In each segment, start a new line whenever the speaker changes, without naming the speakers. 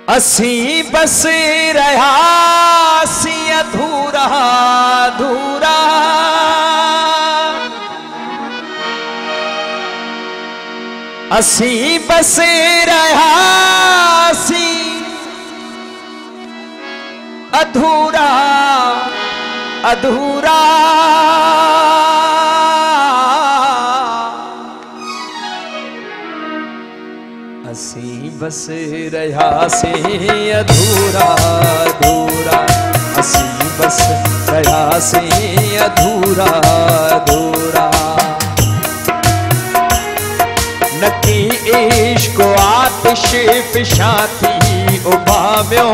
असी बस रहा सी अधूरा अधूरा, असी बस रहा सी अधूरा अधूरा, असी बस रहा से अधूरा अधूरा, असी बस रहा से अधूरा अधूरा। नकी इश्क आतिश फिशाती उभाम्यो,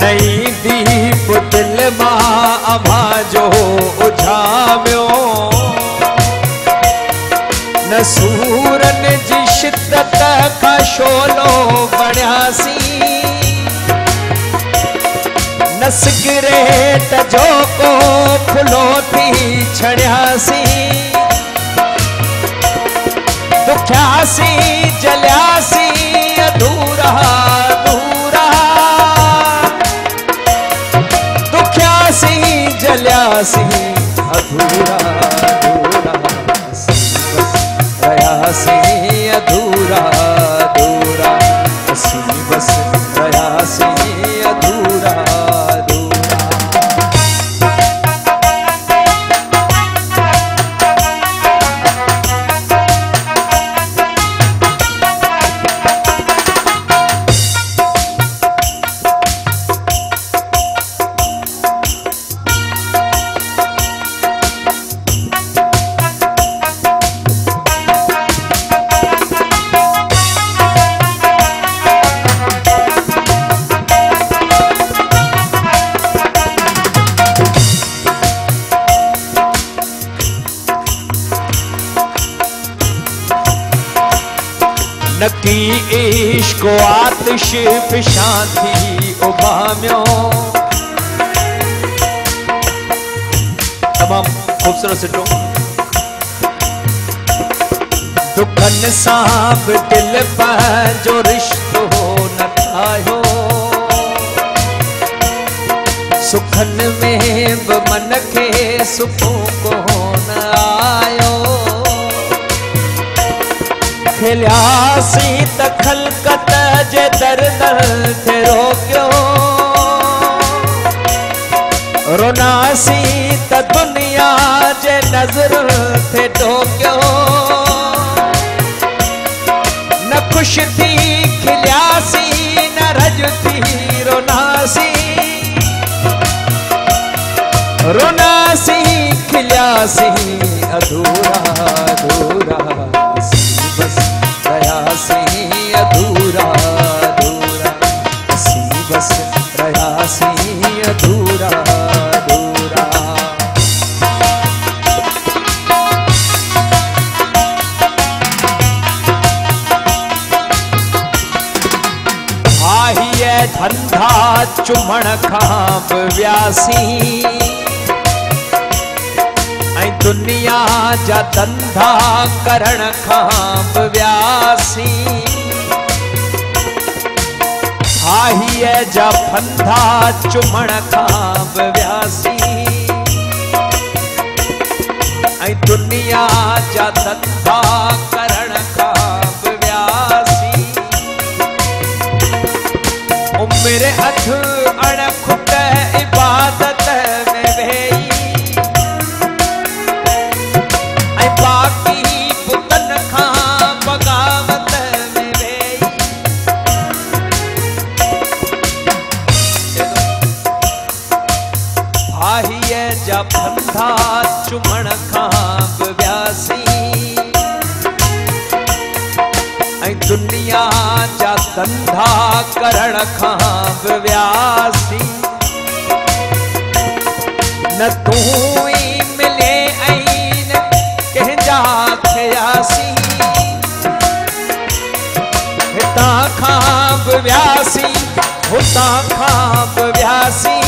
नई दीप दिल मां अमा जो उझाम्यो। न सूरन जी शिद्दत का शोलो बणियासी, न सिगरेट जो को फुलो थी छड़ियासी। दुख्यासी जलियासी अधूरा अधूरा, दुख्यासी जलियासी अधूरा अधूरा, रयासी अधूरा अधूरा, असी बस रयासी अधूरा अधूरा। नकी इश्क आतिश फिशाती उभाम्यो। तमाम खूबसूरत सिटो। दुखन साब दिल पर जो रिश्तो न आयो, सुखन में मन के सुखों को न आयो। खिलियासी त खलकत जे दर दर थे रोक्यो, रोनासी त दुनिया जे नजर थे टोक्यो। न खुश थी खिलियासी न रज थी रोनासी, रोनासी खिलियासी अधूरा अधूरा, बस रयासी अधूरा अधूरा, असी बस रयासी अधूरा अधूरा। आहिए धंधा चुमण खां व्यासी, दुनिया जा धंधा करण खां व्यासी। हाहीअ जा फंधा चुमण खां व्यासी, दुनिया जा धंधा करण खां व्यासी। उम्र अठ अणखुट इबादत में वेही, बाकी पुतन खां बगावत में वेही। भाहीअ जा फंधा चुमण खां व्यासी, दुनिया जा धंधा करण खां व्यासी। न तू ही मिले खयासी, हिता खां व्यासी हुता खां व्यासी।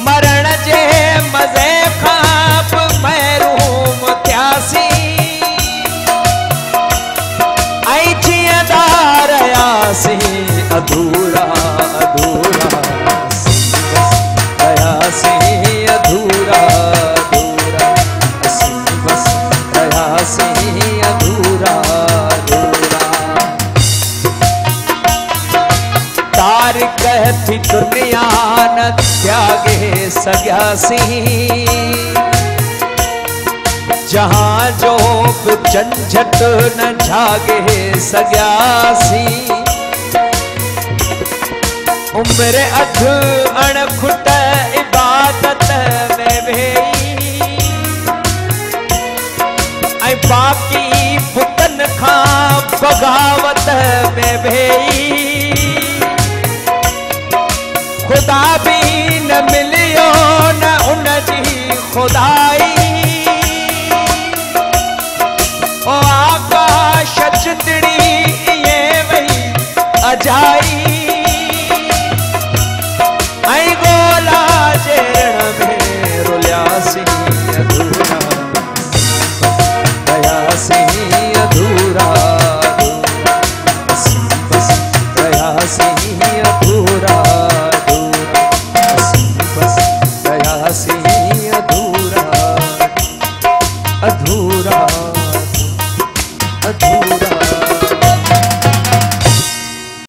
मरण जे मज़े खां महरूम थियासी, सग्यासी। जहां जो झंझट न जागे सग्यासी। उम्र अध अणखुट इबादत में वेई ऐं बाकी पुतन खां बगावत में वेई। खुदा भी न मिलियो न उन जी खुदाई। ओ आकाश चितड़ी ये वही अजाई।